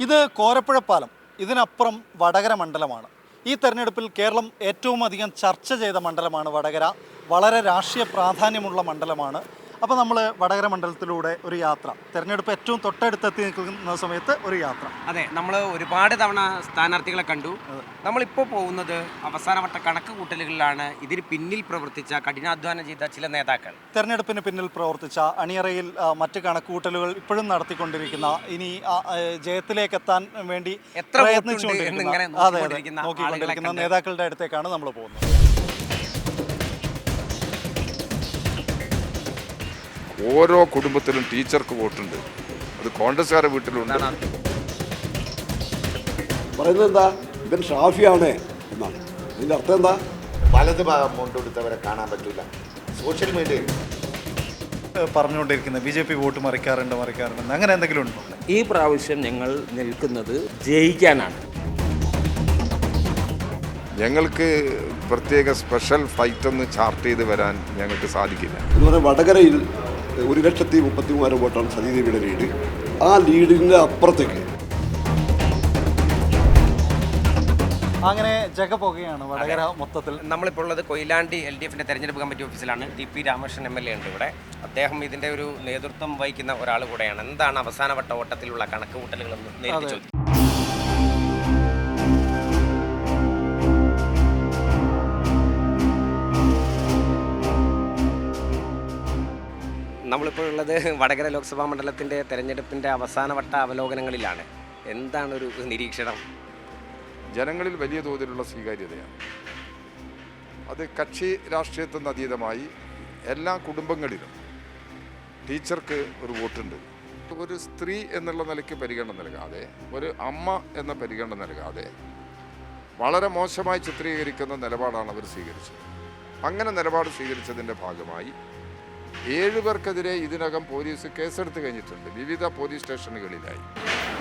ഇത് കോരപ്പുഴപ്പാലം, ഇതിനപ്പുറം വടകര മണ്ഡലമാണ്. ഈ തെരഞ്ഞെടുപ്പിൽ കേരളം ഏറ്റവും അധികം ചർച്ച ചെയ്ത മണ്ഡലമാണ് വടകര. വളരെ രാഷ്ട്രീയ പ്രാധാന്യമുള്ള മണ്ഡലമാണ്. അപ്പോൾ നമ്മൾ വടകര മണ്ഡലത്തിലൂടെ ഒരു യാത്ര, തെരഞ്ഞെടുപ്പ് ഏറ്റവും തൊട്ടടുത്തെത്തി നിൽക്കുന്ന സമയത്ത് ഒരു യാത്ര. അതെ, നമ്മൾ ഒരുപാട് തവണ സ്ഥാനാർത്ഥികളെ കണ്ടു. നമ്മളിപ്പോൾ പോകുന്നത് അവസാനവട്ട കണക്ക് കൂട്ടലുകളിലാണ്. ഇതിന് പിന്നിൽ പ്രവർത്തിച്ച, കഠിനാധ്വാനം ചെയ്ത ചില നേതാക്കൾ, തെരഞ്ഞെടുപ്പിന് പിന്നിൽ പ്രവർത്തിച്ച, അണിയറയിൽ മറ്റ് കണക്കുകൂട്ടലുകൾ ഇപ്പോഴും നടത്തിക്കൊണ്ടിരിക്കുന്ന, ഇനി ജയത്തിലേക്ക് എത്താൻ വേണ്ടി നോക്കിക്കൊണ്ടിരിക്കുന്ന നേതാക്കളുടെ അടുത്തേക്കാണ് നമ്മൾ പോകുന്നത്. ഓരോ കുടുംബത്തിലും ടീച്ചർക്ക് വോട്ടുണ്ട്. അത് കോൺഗ്രസ്സുകാരുടെ വീട്ടിലുണ്ട്. പറയുന്നത് എന്താ, ഇവൻ ഷാഫിയാണ് എന്നാണ്. ഇതിൻ്റെ അർത്ഥം എന്താ? വലത് ഭാഗം കൊണ്ടുകൊടുത്തവരെ കാണാൻ പറ്റില്ല. സോഷ്യൽ മീഡിയയിൽ പറഞ്ഞുകൊണ്ടിരിക്കുന്നത് BJP വോട്ട് മറിക്കാറുണ്ട് അങ്ങനെ എന്തെങ്കിലും ഉണ്ടോ? ഈ പ്രാവശ്യം ഞങ്ങൾ നിൽക്കുന്നത് ജയിക്കാനാണ്. ഞങ്ങൾക്ക് പ്രത്യേക സ്പെഷ്യൽ ഫ്ലൈറ്റ് ഒന്ന് ചാർട്ട് ചെയ്ത് വരാൻ ഞങ്ങൾക്ക് സാധിക്കില്ല. എന്ന് പറഞ്ഞാൽ വടകരയിൽ 1,33,000 വോട്ടാണ് സതീദേവിയുടെ ലീഡ്. ആ ലീഡിൻ്റെ അപ്പുറത്തേക്ക് അങ്ങനെ ജഗപൊകയാണ് വടകര മൊത്തത്തിൽ. നമ്മളിപ്പോൾ ഉള്ളത് കൊയിലാണ്ടി LDFന്റെ തെരഞ്ഞെടുപ്പ് കമ്മിറ്റി ഓഫീസിലാണ്. TP രാമകൃഷ്ണൻ MLA ഉണ്ട് ഇവിടെ. അദ്ദേഹം ഇതിൻ്റെ ഒരു നേതൃത്വം വഹിക്കുന്ന ഒരാൾ കൂടെയാണ്. എന്താണ് അവസാനവട്ട ഓട്ടത്തിലുള്ള കണക്ക് കൂട്ടലുകളെന്ന് നേരിട്ട് ചോദിക്കും. നമ്മളിപ്പോൾ ഉള്ളത് വടകര ലോക്സഭാ മണ്ഡലത്തിൻ്റെ തെരഞ്ഞെടുപ്പിൻ്റെ അവസാനവട്ട അവലോകനങ്ങളിലാണ്. എന്താണ് ഒരു നിരീക്ഷണം? ജനങ്ങളിൽ വലിയ തോതിലുള്ള സ്വീകാര്യതയാണ്. അത് കക്ഷി രാഷ്ട്രീയത്തിന് അതീതമായി എല്ലാ കുടുംബങ്ങളിലും ടീച്ചർക്ക് ഒരു വോട്ടുണ്ട്. ഒരു സ്ത്രീ എന്നുള്ള നിലയ്ക്ക് പരിഗണന നൽകാതെ, ഒരു അമ്മ എന്ന പരിഗണന നൽകാതെ വളരെ മോശമായി ചിത്രീകരിക്കുന്ന നിലപാടാണ് അവർ സ്വീകരിച്ചത്. അങ്ങനെ നിലപാട് സ്വീകരിച്ചതിൻ്റെ ഭാഗമായി 7 പേർക്കെതിരെ ഇതിനകം പോലീസ് കേസെടുത്ത് കഴിഞ്ഞിട്ടുണ്ട്, വിവിധ പോലീസ് സ്റ്റേഷനുകളിലായി.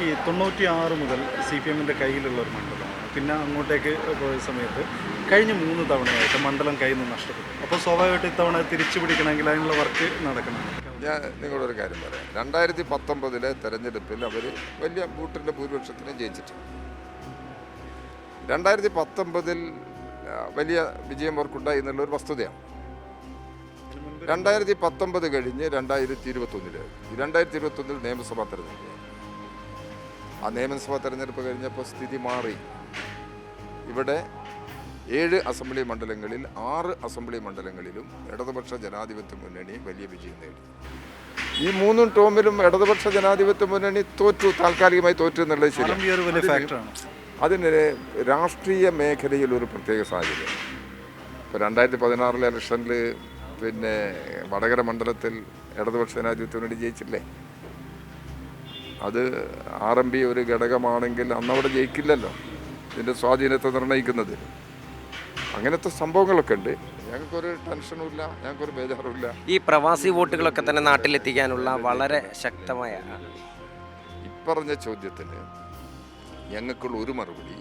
ഈ 96 മുതൽ CPMൻ്റെ കയ്യിലുള്ള ഒരു മണ്ഡലമാണ്. പിന്നെ അങ്ങോട്ടേക്ക് പോയ സമയത്ത് കഴിഞ്ഞ 3 തവണയായിട്ട് മണ്ഡലം കയ്യിൽ നിന്ന് നഷ്ടപ്പെട്ടു. അപ്പോൾ സ്വാഭാവികമായിട്ട് ഇത്തവണ തിരിച്ചു പിടിക്കണമെങ്കിൽ അതിനുള്ള വർക്ക് നടക്കണം. ഞാൻ നിങ്ങളൊരു കാര്യം പറയാം. 2019 തെരഞ്ഞെടുപ്പിൽ അവർ വലിയ വോട്ടിൻ്റെ ഭൂരിപക്ഷത്തിന് ജയിച്ചിട്ടുണ്ട്. 2019 വലിയ വിജയം അവർക്കുണ്ടായി എന്നുള്ളൊരു വസ്തുതയാണ്. 2019 കഴിഞ്ഞ് 2021 നിയമസഭാ തെരഞ്ഞെടുപ്പ്. ആ നിയമസഭാ തെരഞ്ഞെടുപ്പ് കഴിഞ്ഞപ്പോൾ സ്ഥിതി മാറി. ഇവിടെ 7 അസംബ്ലി മണ്ഡലങ്ങളിൽ 6 അസംബ്ലി മണ്ഡലങ്ങളിലും ഇടതുപക്ഷ ജനാധിപത്യ മുന്നണി വലിയ വിജയം നേടി. ഈ 3 ടേമിലും ഇടതുപക്ഷ ജനാധിപത്യ മുന്നണി താൽക്കാലികമായി തോറ്റു എന്നുള്ളത് ശരിയാണ്. അതിന് രാഷ്ട്രീയ മേഖലയിൽ ഒരു പ്രത്യേക സാഹചര്യം. ഇപ്പോൾ 2016 ഇലക്ഷനിൽ പിന്നെ വടകര മണ്ഡലത്തിൽ ഇടതുപക്ഷ ജനാധിപത്യ മുന്നണി ജയിച്ചില്ലേ? അത് RMP ഒരു ഘടകമാണെങ്കിൽ അന്നവിടെ ജയിക്കില്ലല്ലോ, ഇതിൻ്റെ സ്വാധീനത്തെ നിർണ്ണയിക്കുന്നത്. അങ്ങനത്തെ സംഭവങ്ങളൊക്കെ ഉണ്ട്. ഞങ്ങൾക്കൊരു ടെൻഷനുമില്ല, ഞങ്ങൾക്കൊരു ബേജാറുമില്ല. ഈ പ്രവാസി വോട്ടുകളൊക്കെ തന്നെ നാട്ടിലെത്തിക്കാനുള്ള വളരെ ശക്തമായ ഇപ്പറഞ്ഞ ചോദ്യത്തിന് ഞങ്ങൾക്കുള്ള ഒരു മറുപടി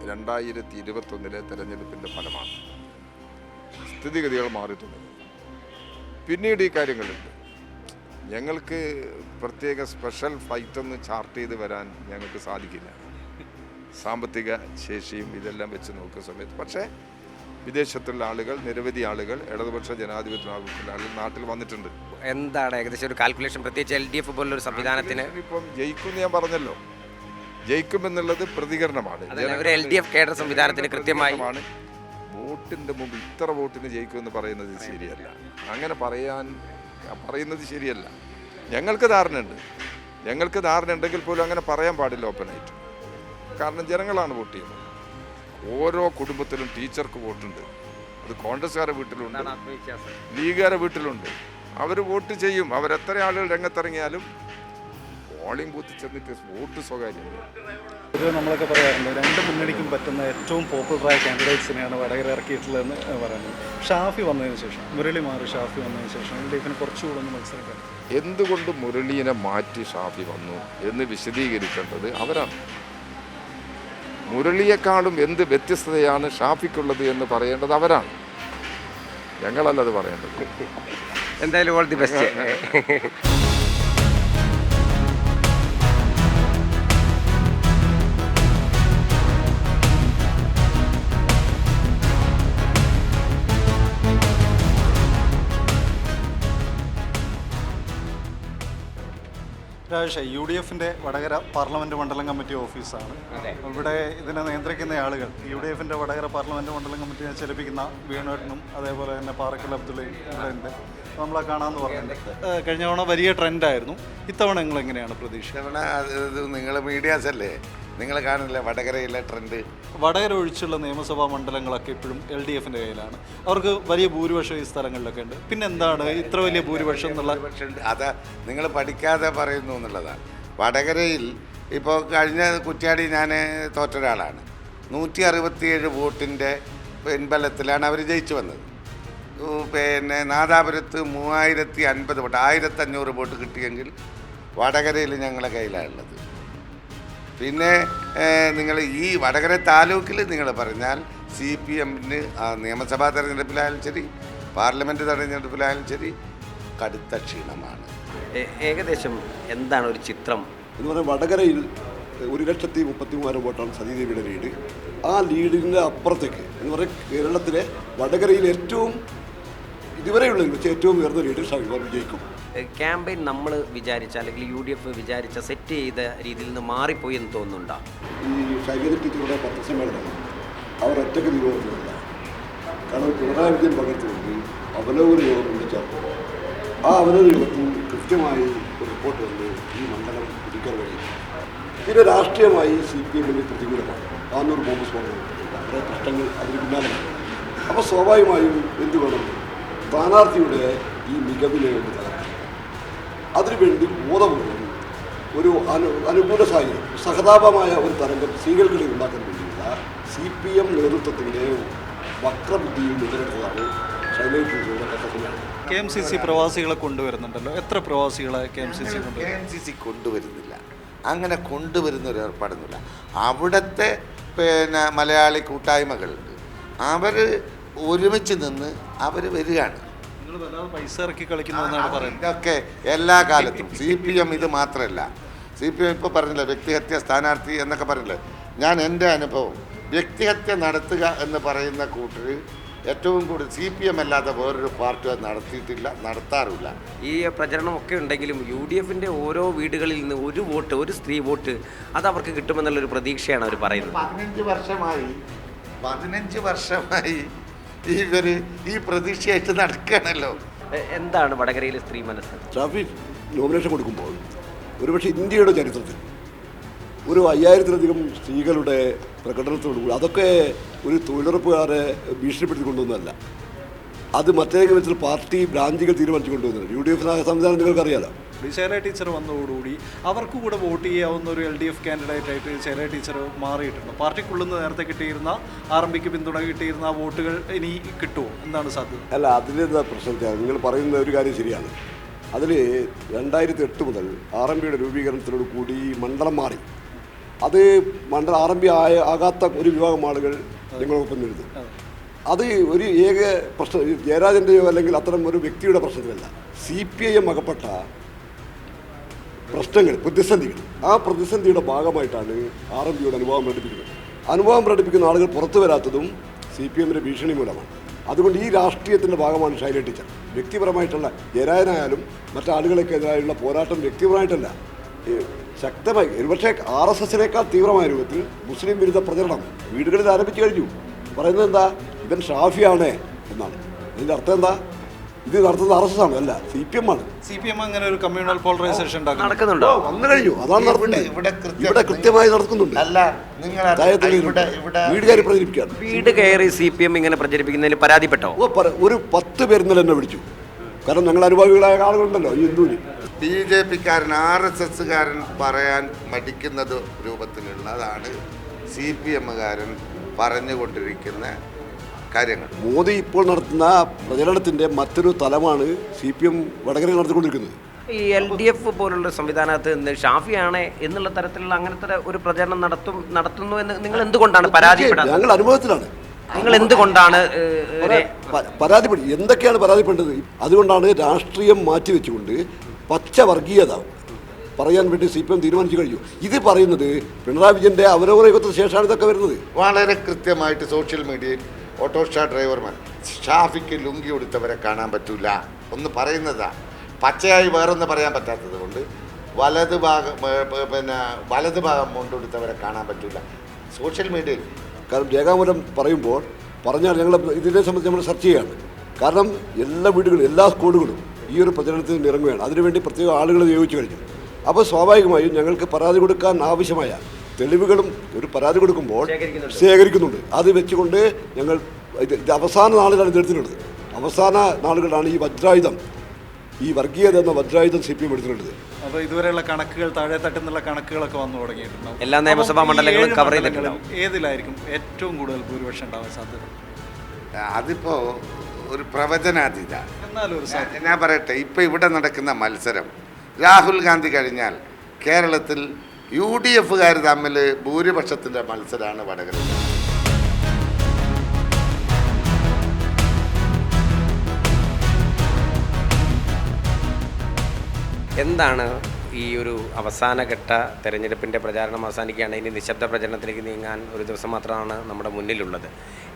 2021 തെരഞ്ഞെടുപ്പിൻ്റെ ഫലമാണ്. സ്ഥിതിഗതികൾ മാറി തുടങ്ങി. പിന്നീട് ഈ കാര്യങ്ങളുണ്ട്. ഞങ്ങൾക്ക് പ്രത്യേക സ്പെഷ്യൽ ഫ്ലൈറ്റ് ഒന്ന് ചാർട്ട് ചെയ്ത് വരാൻ ഞങ്ങൾക്ക് സാധിക്കില്ല, സാമ്പത്തിക ശേഷിയും ഇതെല്ലാം വെച്ച് നോക്കുന്ന സമയത്ത്. പക്ഷേ വിദേശത്തുള്ള ആളുകൾ, നിരവധി ആളുകൾ, ഇടതുപക്ഷ ജനാധിപത്യ ആളുകൾ നാട്ടിൽ വന്നിട്ടുണ്ട്. എന്താണ് ഏകദേശം ഒരു കാൽക്കുലേഷൻ, പ്രത്യേകിച്ച് LDF പോലുള്ളൊരു സംവിധാനത്തിന്? ഇപ്പം ജയിക്കുമെന്ന് ഞാൻ പറഞ്ഞല്ലോ. ജയിക്കുമെന്നുള്ളത് പ്രതികരണമാണ്. ഒരു LDF കേഡർ സംവിധാനത്തിന് കൃത്യമായി വോട്ടിൻ്റെ മുമ്പ് ഇത്ര വോട്ടിന് ജയിക്കുമെന്ന് പറയുന്നത് ശരിയല്ല. അങ്ങനെ പറയുന്നത് ശരിയല്ല. ഞങ്ങൾക്ക് ധാരണയുണ്ടെങ്കിൽ പോലും അങ്ങനെ പറയാൻ പാടില്ല ഓപ്പണായിട്ട്. കാരണം ജനങ്ങളാണ് വോട്ട് ചെയ്യുന്നത്. ഓരോ കുടുംബത്തിലും ടീച്ചർക്ക് വോട്ടുണ്ട്. അത് കോൺഗ്രസ്സുകാരുടെ വീട്ടിലുണ്ട്, ലീഗുകാരുടെ വീട്ടിലുണ്ട്. അവർ വോട്ട് ചെയ്യും. അവരെത്ര ആളുകൾ രംഗത്തിറങ്ങിയാലും പോളിംഗ് ബൂത്തിൽ ചെന്നിട്ട് വോട്ട് സ്വകാര്യമാണ്. പൊതുവെ നമ്മളൊക്കെ പറയാറുണ്ട്, 2 മുന്നണിക്കും പറ്റുന്ന ഏറ്റവും പോപ്പുലറായ കാൻഡിഡേറ്റ്സിനെയാണ് വടകര ഇറക്കിയിട്ടുള്ളതെന്ന് പറയുന്നത്. ഷാഫി വന്നതിന് ശേഷം, മുരളി മാറി ഷാഫി വന്നതിന് ശേഷം LDFന് കുറച്ചുകൂടെ ഒന്ന് മത്സരിക്കാൻ എന്തുകൊണ്ട് മുരളീനെ മാറ്റി ഷാഫി വന്നു എന്ന് വിശദീകരിക്കേണ്ടത് അവരാണ്. മുരളിയെക്കാളും എന്ത് വ്യത്യസ്തതയാണ് ഷാഫിക്കുള്ളത് എന്ന് പറയേണ്ടത് അവരാണ്, ഞങ്ങളല്ലത് പറയേണ്ടത്. എന്തായാലും ഓൾ ദി ബെസ്റ്റ്. രാജേഷ്, UDFന്റെ വടകര പാർലമെന്റ് മണ്ഡലം കമ്മിറ്റി ഓഫീസാണ്. ഇവിടെ ഇതിനെ നിയന്ത്രിക്കുന്ന ആളുകൾ UDFന്റെ വടകര പാർലമെന്റ് മണ്ഡലം കമ്മിറ്റിയെ ചലിപ്പിക്കുന്ന വീണേട്ടനും അതേപോലെ തന്നെ പാറക്കൽ അബ്ദുള്ളയും ഇവിടെ ഉണ്ട്. നമ്മളെ കാണാമെന്ന് പറഞ്ഞിട്ടുണ്ട്. കഴിഞ്ഞ തവണ വലിയ ട്രെൻഡായിരുന്നു. ഇത്തവണ നിങ്ങൾ എങ്ങനെയാണ് പ്രതീക്ഷ? നിങ്ങൾ മീഡിയാസ് അല്ലേ, നിങ്ങൾ കാണില്ല വടകരയിലെ ട്രെൻഡ്. വടകര ഒഴിച്ചുള്ള നിയമസഭാ മണ്ഡലങ്ങളൊക്കെ ഇപ്പോഴും LDFന്റെ കയ്യിലാണ്. അവർക്ക് വലിയ ഭൂരിപക്ഷം ഈ സ്ഥലങ്ങളിലൊക്കെ ഉണ്ട്. പിന്നെ എന്താണ് ഇത്ര വലിയ ഭൂരിപക്ഷം എന്നുള്ള? അത് നിങ്ങൾ പഠിക്കാതെ പറയുന്നു എന്നുള്ളതാണ്. വടകരയിൽ ഇപ്പോൾ കഴിഞ്ഞ കുറ്റ്യാടി ഞാൻ തോറ്റ ഒരാളാണ്. 167 വോട്ടിൻ്റെ പിൻബലത്തിലാണ് അവർ ജയിച്ചു വന്നത്. പിന്നെ നാദാപുരത്ത് 3050 വോട്ട്, 1500 വോട്ട് കിട്ടിയെങ്കിൽ വടകരയിൽ ഞങ്ങളെ കയ്യിലാണുള്ളത്. പിന്നെ നിങ്ങൾ ഈ വടകര താലൂക്കിൽ നിങ്ങൾ പറഞ്ഞാൽ CPMന് നിയമസഭാ തെരഞ്ഞെടുപ്പിലായാലും ശരി പാർലമെൻറ്റ് തെരഞ്ഞെടുപ്പിലായാലും ശരി കടുത്ത ക്ഷീണമാണ്. ഏകദേശം എന്താണ് ഒരു ചിത്രം എന്ന് പറഞ്ഞാൽ വടകരയിൽ 1,33,000 വോട്ടാണ് സതീദേവിയുടെ ലീഡ്. ആ ലീഡിൻ്റെ അപ്പുറത്തേക്ക് എന്ന് പറഞ്ഞാൽ കേരളത്തിലെ വടകരയിൽ ഏറ്റവും ഇതുവരെയുള്ളതിൽ വെച്ച് ഏറ്റവും ഉയർന്ന ലീഡ് ഷാഫി വിജയിക്കും. ക്യാമ്പയിൻ നമ്മൾ വിചാരിച്ച അല്ലെങ്കിൽ UDF വിചാരിച്ച സെറ്റ് ചെയ്ത രീതിയിൽ നിന്ന് മാറിപ്പോയി എന്ന് തോന്നുന്നുണ്ടോ? ഈ ഷൈലജ ടീച്ചറുടെ പത്രസമ്മേളനം അവർ ഒറ്റയ്ക്ക് തീരുമാനിക്കുന്നില്ല. കാരണം പിണറായി വിജയൻ പകർത്തുകൊണ്ട് അവലോകന യോഗം വിളിച്ചപ്പോൾ ആ അവലോകന യോഗത്തിൽ കൃത്യമായി ഒരു റിപ്പോർട്ട് വന്ന് ഈ മണ്ഡലം പിടിക്കാൻ കഴിയും. പിന്നെ രാഷ്ട്രീയമായി CPMന് പ്രതികൂലമാണ്. താന്നൂർ ബോംബ് സ്ഫോടനം കുറേ പ്രശ്നങ്ങൾ അതിന് പിന്നാലെ. അപ്പോൾ സ്വാഭാവികമായും എന്ത് വേണം, സ്ഥാനാർത്ഥിയുടെ ഈ മികവിനെ ഒന്ന് തകർക്കണം. അതിനുവേണ്ടി ബോധപൂർവ്വം ഒരു അനുകൂല സാഹചര്യം, സഹതാപമായ ഒരു തരംഗം സ്ത്രീകൾക്കിടയിൽ ഉണ്ടാക്കാൻ വേണ്ടിയുള്ള CPM നേതൃത്വത്തിൻ്റെ വക്രബുദ്ധിയിൽ മുതലെടുത്തതാണ് ശൈലജ ടീച്ചറുടെ പത്രസമ്മേളനം. KMCC പ്രവാസികളെ കൊണ്ടുവരുന്നുണ്ടല്ലോ. എത്ര പ്രവാസികളെ KMCC കൊണ്ടുവരുന്നില്ല. അങ്ങനെ കൊണ്ടുവരുന്ന ഒരു ഏർപ്പാടൊന്നുമില്ല. അവിടുത്തെ പിന്നെ മലയാളി കൂട്ടായ്മകളുണ്ട്. അവർ ഒരുമിച്ച് നിന്ന് അവർ വരികയാണ്. പൈസ ഇറക്കി കളിക്കുന്നതെന്നാണ് പറയുന്നത്. ഇതൊക്കെ എല്ലാ കാലത്തും CPM ഇത് മാത്രമല്ല. CPM ഇപ്പോൾ പറഞ്ഞില്ല വ്യക്തിഹത്യ സ്ഥാനാർത്ഥി എന്നൊക്കെ പറഞ്ഞില്ലേ. ഞാൻ എൻ്റെ അനുഭവം വ്യക്തിഹത്യ നടത്തുക എന്ന് പറയുന്ന കൂട്ടർ ഏറ്റവും കൂടുതൽ CPM അല്ലാതെ വേറൊരു പാർട്ടി അത് നടത്തിയിട്ടില്ല, നടത്താറില്ല. ഈ പ്രചരണമൊക്കെ ഉണ്ടെങ്കിലും UDFന്റെ ഓരോ വീടുകളിൽ നിന്ന് ഒരു വോട്ട്, ഒരു സ്ത്രീ വോട്ട് അത് അവർക്ക് കിട്ടുമെന്നുള്ളൊരു പ്രതീക്ഷയാണ് അവർ പറയുന്നത്. 15 വർഷമായി ഇവർ ഈ പ്രതീക്ഷയായിട്ട് നടക്കുകയാണല്ലോ. എന്താണ് വടകരയിലെ സ്ത്രീ മനസ്സ്? ഷാഫി നോമിനേഷൻ കൊടുക്കുമ്പോൾ ഒരുപക്ഷെ ഇന്ത്യയുടെ ചരിത്രത്തിൽ ഒരു 5000-ലധികം സ്ത്രീകളുടെ പ്രകടനത്തോടുകൂടി അതൊക്കെ ഒരു തൊഴിലുറപ്പുകാരെ ഭീഷണിപ്പെടുത്തി കൊണ്ടുവന്നതല്ല. അത് മറ്റേതെങ്കിലും വിധത്തിൽ പാർട്ടി ബ്രാഞ്ചുകൾ തീരുമാനിച്ചു കൊണ്ടുവന്നത്. UDF സംവിധാനം നിങ്ങൾക്കറിയാലോ. ശൈലജ ടീച്ചർ വന്നതോടുകൂടി അവർക്ക് കൂടെ വോട്ട് ചെയ്യാവുന്ന ഒരു LDF കാൻഡിഡേറ്റായിട്ട് ശൈലജ ടീച്ചർ മാറിയിട്ടുണ്ട്. പാർട്ടിക്കുള്ളിൽ നിന്ന് നേരത്തെ കിട്ടിയിരുന്ന RMPക്ക് പിന്തുണ കിട്ടിയിരുന്ന ആ വോട്ടുകൾ ഇനി കിട്ടുമോ? എന്താണ് സാധ്യത? അല്ല, അതിലെന്താ പ്രശ്നം? നിങ്ങൾ പറയുന്ന ഒരു കാര്യം ശരിയാണ്. അതിൽ 2008 മുതൽ RMPയുടെ രൂപീകരണത്തിനോട് കൂടി മണ്ഡലം മാറി. അത് RMP ആകാത്ത ഒരു വിഭാഗം ആളുകൾ നിങ്ങളൊപ്പം നിരുന്നു. അത് ഒരു ഏക പ്രശ്നം ജയരാജൻ്റെയോ അല്ലെങ്കിൽ അത്തരം ഒരു വ്യക്തിയുടെ പ്രശ്നത്തിലല്ല. CPIM അകപ്പെട്ട പ്രശ്നങ്ങൾ, പ്രതിസന്ധികൾ, ആ പ്രതിസന്ധിയുടെ ഭാഗമായിട്ടാണ് RMPയോട് അനുഭവം പ്രകടിപ്പിക്കുന്നത്. അനുഭവം പ്രകടിപ്പിക്കുന്ന ആളുകൾ പുറത്തു വരാത്തതും CPMൻ്റെ ഭീഷണി മൂലമാണ്. അതുകൊണ്ട് ഈ രാഷ്ട്രീയത്തിൻ്റെ ഭാഗമാണ് ശൈലജ ടീച്ചർ. വ്യക്തിപരമായിട്ടുള്ള ജയരാജനായാലും മറ്റാളുകൾക്കെതിരായുള്ള പോരാട്ടം വ്യക്തിപരമായിട്ടല്ല, ശക്തമായി ഒരുപക്ഷെ RSSനേക്കാൾ തീവ്രമായ രൂപത്തിൽ മുസ്ലിം വിരുദ്ധ പ്രചരണം വീടുകളിൽ ആരംഭിച്ചു കഴിഞ്ഞു. പറയുന്നത് എന്താ, ഇവൻ ഷാഫിയാണ് എന്നാണ്. ഇതിൻ്റെ അർത്ഥം എന്താ? ഇത് നടത്തുന്നത് RSS ആണ്, അല്ല CPM ആണ്. CPM അങ്ങനെ ഒരു കമ്മ്യൂണൽ പോളറൈസേഷൻ നടക്കുന്നുണ്ടോ? വന്നു കഴിഞ്ഞു, അതാണ് നടത്തുന്നത്. ഇവിടെ കൃത്യമായി നടക്കുന്നുണ്ട്. അല്ല, നിങ്ങൾ വീടുകാർ പ്രചരിപ്പിക്കുകയാണ്. വീട് കയറി CPM ഇങ്ങനെ പ്രചരിപ്പിക്കുന്നതിൽ പരാതിപ്പെട്ടോ? ഒരു 10 പേര് ഇന്നലെ എന്നെ വിളിച്ചു. കാരണം ഞങ്ങൾ അനുഭാവികളായ ആളുകളുണ്ടല്ലോ ഈ ഹിന്ദുവിന്. BJPക്കാരൻ RSSകാരൻ പറയാൻ മടിക്കുന്നത് രൂപത്തിലുള്ളതാണ് CPMകാരൻ പറഞ്ഞുകൊണ്ടിരിക്കുന്ന കാര്യങ്ങൾ. മോദി ഇപ്പോൾ നടത്തുന്ന പ്രചരണത്തിൻ്റെ മറ്റൊരു തലമാണ് CPM വടകരയിൽ നടത്തിക്കൊണ്ടിരിക്കുന്നത്. ഈ LDF പോലുള്ള സംവിധാനത്ത് നിന്ന് ഷാഫിയാണ് എന്നുള്ള തരത്തിലുള്ള അങ്ങനത്തെ ഒരു പ്രചരണം നടത്തുന്നു എന്ന് നിങ്ങൾ എന്തുകൊണ്ടാണ് പരാതിപ്പെടുന്നത്? ഞങ്ങൾ അനുഭവത്തിലാണ്. നിങ്ങൾ എന്തുകൊണ്ടാണ് പരാതിപ്പെടും? എന്തൊക്കെയാണ് പരാതിപ്പെട്ടത്? അതുകൊണ്ടാണ് രാഷ്ട്രീയം മാറ്റിവെച്ചുകൊണ്ട് പച്ച വർഗീയത പറയാൻ വേണ്ടി CPM തീരുമാനിച്ചു കഴിഞ്ഞു. ഇത് പറയുന്നത് പിണറായി വിജയൻ്റെ അവലോകന യോഗത്തിന് ശേഷമാണ് ഇതൊക്കെ വരുന്നത്. വളരെ കൃത്യമായിട്ട് സോഷ്യൽ മീഡിയയിൽ ഓട്ടോറിക്ഷ ഡ്രൈവർമാർ ഷാഫിക്ക് ലുങ്കി കൊടുത്തവരെ കാണാൻ പറ്റില്ല ഒന്ന് പറയുന്നതാണ്. പച്ചയായി വേറൊന്ന് പറയാൻ പറ്റാത്തത് കൊണ്ട് വലത് ഭാഗം മുണ്ടെടുത്തവരെ കാണാൻ പറ്റില്ല സോഷ്യൽ മീഡിയയിൽ. കാരണം രേഖാമൂലം പറയുമ്പോൾ പറഞ്ഞാൽ ഞങ്ങൾ ഇതിനെ സംബന്ധിച്ച് നമ്മൾ സെർച്ച് ചെയ്യുകയാണ്. കാരണം എല്ലാ വീടുകളും എല്ലാ സ്കൂളുകളും ഈ ഒരു പ്രചരണത്തിന് ഇറങ്ങുകയാണ്. അതിനുവേണ്ടി പ്രത്യേക ആളുകൾ നിയോഗിച്ചു കഴിഞ്ഞു. അപ്പോൾ സ്വാഭാവികമായും ഞങ്ങൾക്ക് പരാതി കൊടുക്കാൻ ആവശ്യമായ തെളിവുകളും ഒരു പരാതി കൊടുക്കുമ്പോൾ ശേഖരിക്കുന്നുണ്ട്. അത് വെച്ചുകൊണ്ട് ഞങ്ങൾ ഇത് അവസാന നാളുകളാണ് ഇതെടുത്തിട്ടുള്ളത്. അവസാന നാളുകളാണ് ഈ വർഗീയത എന്ന വജ്രായുധം CPM എടുത്തിട്ടുള്ളത്. അപ്പോൾ ഇതുവരെയുള്ള കണക്കുകൾ താഴെ തട്ടുന്നുള്ള കണക്കുകളൊക്കെ വന്നു തുടങ്ങിയിട്ടുണ്ടാവും. എല്ലാ നിയമസഭാ മണ്ഡലങ്ങളും കവർ ചെയ്തിട്ടുണ്ടാവും. ഏതിലായിരിക്കും ഏറ്റവും കൂടുതൽ ഭൂരിപക്ഷം ഉണ്ടാവാൻ സാധ്യത? അതിപ്പോൾ ഒരു പ്രവചനാതീത. എന്നാലും ഒരു ഞാൻ പറയട്ടെ, ഇപ്പോൾ ഇവിടെ നടക്കുന്ന മത്സരം രാഹുൽ ഗാന്ധി കഴിഞ്ഞാൽ കേരളത്തിൽ UDF-കാർ തമ്മിൽ ഭൂരിപക്ഷത്തിൻ്റെ മത്സരമാണ് വടകരയിൽ. എന്താണ് ഈ ഒരു അവസാനഘട്ട തെരഞ്ഞെടുപ്പിൻ്റെ പ്രചാരണം അവസാനിക്കുകയാണ്, ഇനി നിശബ്ദ പ്രചരണത്തിലേക്ക് നീങ്ങാൻ ഒരു ദിവസം മാത്രമാണ് നമ്മുടെ മുന്നിലുള്ളത്.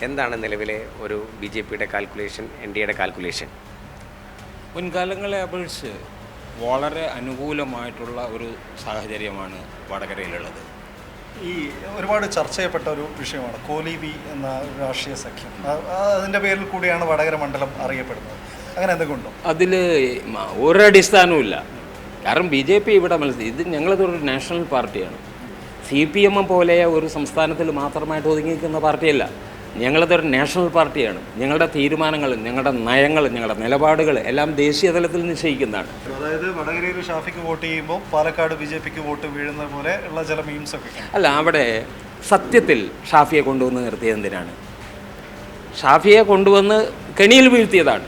എന്താണ് നിലവിലെ ഒരു BJP-യുടെ കാൽക്കുലേഷൻ, NDA-യുടെ കാൽക്കുലേഷൻ? മുൻകാലങ്ങളെ അപേക്ഷിച്ച് വളരെ അനുകൂലമായിട്ടുള്ള ഒരു സാഹചര്യമാണ് വടകരയിലുള്ളത്. ഈ ഒരുപാട് ചർച്ച ചെയ്യപ്പെട്ട ഒരു വിഷയമാണ് കോലീബി എന്ന രാഷ്ട്രീയ സഖ്യം. അതിൻ്റെ പേരിൽ കൂടിയാണ് വടകര മണ്ഡലം അറിയപ്പെടുന്നത്. അങ്ങനെ എന്തൊക്കെ ഉണ്ടോ? അതിൽ ഒരടിസ്ഥാനവും ഇല്ല. കാരണം BJP ഇവിടെ ഇത് ഞങ്ങളതൊരു നാഷണൽ പാർട്ടിയാണ്. CPM പോലെ ഒരു സംസ്ഥാനത്തിൽ മാത്രമായിട്ട് ഒതുങ്ങിയിരിക്കുന്ന പാർട്ടിയല്ല. ഞങ്ങളതൊരു നാഷണൽ പാർട്ടിയാണ്. ഞങ്ങളുടെ തീരുമാനങ്ങളും ഞങ്ങളുടെ നയങ്ങളും ഞങ്ങളുടെ നിലപാടുകൾ എല്ലാം ദേശീയ തലത്തിൽ നിശ്ചയിക്കുന്നതാണ്. അതായത് വടകരയിൽ ഷാഫിക്ക് വോട്ട് ചെയ്യുമ്പോൾ പാലക്കാട് BJP-ക്ക് വോട്ട് വീഴുന്ന പോലെ ഉള്ള ചില മീംസൊക്കെ. അല്ല, അവിടെ സത്യത്തിൽ ഷാഫിയെ കൊണ്ടുവന്ന് നിർത്തിയത് എന്തിനാണ്? ഷാഫിയെ കൊണ്ടുവന്ന് കെണിയിൽ വീഴ്ത്തിയതാണ്.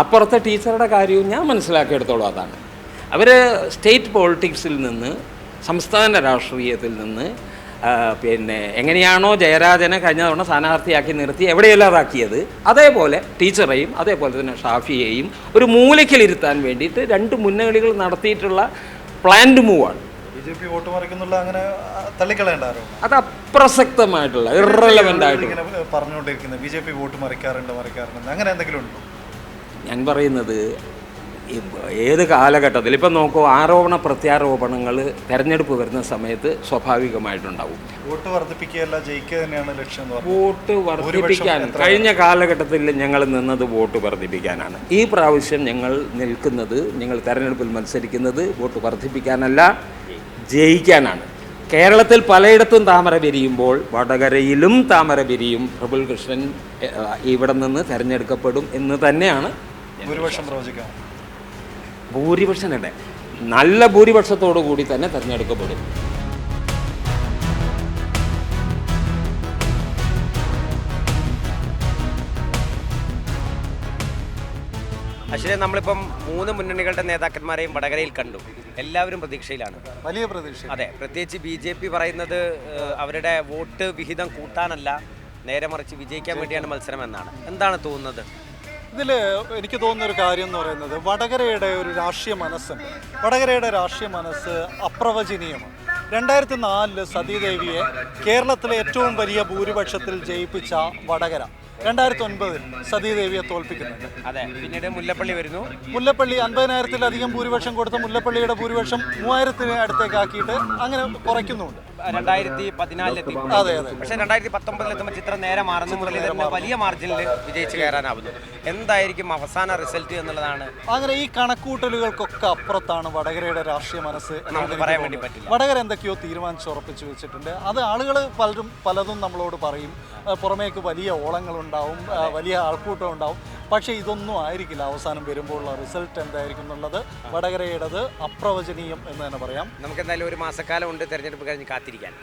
അപ്പുറത്തെ ടീച്ചറുടെ കാര്യവും ഞാൻ മനസ്സിലാക്കിയെടുത്തോളം അതാണ്. അവർ സ്റ്റേറ്റ് പോളിറ്റിക്സിൽ നിന്ന്, സംസ്ഥാന രാഷ്ട്രീയത്തിൽ നിന്ന്, പിന്നെ എങ്ങനെയാണോ ജയരാജനെ കഴിഞ്ഞ തവണ സ്ഥാനാർത്ഥിയാക്കി നിർത്തി എവിടെയെല്ലാം അതാക്കിയത്, അതേപോലെ ടീച്ചറെയും അതേപോലെ തന്നെ ഷാഫിയെയും ഒരു മൂലയ്ക്കിലിരുത്താൻ വേണ്ടിയിട്ട് രണ്ട് മുന്നണികൾ നടത്തിയിട്ടുള്ള പ്ലാൻഡ് മൂവാണ്. BJP വോട്ട് മറിക്കുന്നുള്ള അങ്ങനെ തള്ളിക്കളയണ്ടാരോ? അത് അപ്രസക്തമായിട്ടുള്ള ഇറലവൻ്റ് ആയിട്ട് പറഞ്ഞുകൊണ്ടിരിക്കുന്നത് BJP വോട്ട് മറിക്കാറുണ്ട് അങ്ങനെ എന്തെങ്കിലും ഉണ്ടോ? ഞാൻ പറയുന്നത് ഏത് കാലഘട്ടത്തിൽ ഇപ്പം നോക്കൂ, ആരോപണ പ്രത്യാരോപണങ്ങൾ തെരഞ്ഞെടുപ്പ് വരുന്ന സമയത്ത് സ്വാഭാവികമായിട്ടുണ്ടാവും. വോട്ട് വർദ്ധിപ്പിക്കുകയല്ല, ജയിക്കുക തന്നെയാണ് ലക്ഷ്യം. വോട്ട് വർദ്ധിപ്പിക്കാൻ കഴിഞ്ഞ കാലഘട്ടത്തിൽ ഞങ്ങൾ നിന്നത് വോട്ട് വർദ്ധിപ്പിക്കാനാണ്. ഈ പ്രാവശ്യം ഞങ്ങൾ തെരഞ്ഞെടുപ്പിൽ മത്സരിക്കുന്നത് വോട്ട് വർദ്ധിപ്പിക്കാനല്ല, ജയിക്കാനാണ്. കേരളത്തിൽ പലയിടത്തും താമര വിരിയുമ്പോൾ വടകരയിലും താമര വിരിയും. പ്രഫുൽ കൃഷ്ണൻ ഇവിടെ നിന്ന് തിരഞ്ഞെടുക്കപ്പെടും എന്ന് തന്നെയാണ്. ഭൂരിപക്ഷം പ്രവചിക്കാം. ഭൂരിപക്ഷനല്ലേ, നല്ല ഭൂരിപക്ഷത്തോടു കൂടി തന്നെ തിരഞ്ഞെടുക്കപ്പെടും. അശ്വതി, നമ്മളിപ്പം 3 മുന്നണികളുടെ നേതാക്കന്മാരെയും വടകരയിൽ കണ്ടു. എല്ലാവരും പ്രതീക്ഷയിലാണ്, വലിയ പ്രതീക്ഷ. അതെ, പ്രത്യേകിച്ച് BJP പറയുന്നത് അവരുടെ വോട്ട് വിഹിതം കൂട്ടാനല്ല, നേരെ മറിച്ച് വിജയിക്കാൻ വേണ്ടിയാണ് മത്സരം എന്നാണ്. എന്താണ് തോന്നുന്നത്? ഇതിൽ എനിക്ക് തോന്നുന്നൊരു കാര്യം എന്ന് പറയുന്നത് വടകരയുടെ ഒരു രാഷ്ട്രീയ മനസ്സുണ്ട്. വടകരയുടെ രാഷ്ട്രീയ മനസ്സ് അപ്രവചനീയമാണ്. 2004 സതീദേവിയെ കേരളത്തിലെ ഏറ്റവും വലിയ ഭൂരിപക്ഷത്തിൽ ജയിപ്പിച്ച വടകര 2009 സതീദേവിയെ തോൽപ്പിക്കുന്നുണ്ട്. അതെ, പിന്നീട് മുല്ലപ്പള്ളി വരുന്നു. മുല്ലപ്പള്ളി 50,000-ലധികം ഭൂരിപക്ഷം കൊടുത്ത മുല്ലപ്പള്ളിയുടെ ഭൂരിപക്ഷം 3000-ന് അടുത്തേക്കാക്കിയിട്ട് അങ്ങനെ കുറയ്ക്കുന്നുണ്ട്. 2014 അതെ അതെ. പക്ഷേ 2019 എത്തുമ്പോൾ ചിത്രം നേരെ മാറുന്നു. വലിയ മാർജിനിൽ വിജയിച്ച് കയറാനാവുന്നു. എന്തായിരിക്കും അവസാന റിസൾട്ട് എന്നുള്ളതാണ്. അങ്ങനെ ഈ കണക്കൂട്ടലുകൾക്കൊക്കെ അപ്പുറത്താണ് വടകരയുടെ രാഷ്ട്രീയ മനസ്സ്. നമുക്ക് പറയാൻ വേണ്ടി പറ്റില്ല. വടകര എന്തൊക്കെയോ തീരുമാനിച്ചുറപ്പിച്ചു വെച്ചിട്ടുണ്ട്. അത് ആളുകൾ പലതും നമ്മളോട് പറയും. പുറമേക്ക് വലിയ ഓളങ്ങളുണ്ടാവും, വലിയ ആൾക്കൂട്ടം ഉണ്ടാവും. പക്ഷേ ഇതൊന്നും ആയിരിക്കില്ല അവസാനം വരുമ്പോഴുള്ള റിസൾട്ട് എന്തായിരിക്കും എന്നുള്ളത് വടകരയുടേത് അപ്രവചനീയം എന്ന് തന്നെ പറയാം. നമുക്ക് എന്തായാലും ഒരു മാസക്കാലം ഉണ്ട് തെരഞ്ഞെടുപ്പ് കഴിഞ്ഞ് കാത്തിരിക്കാം.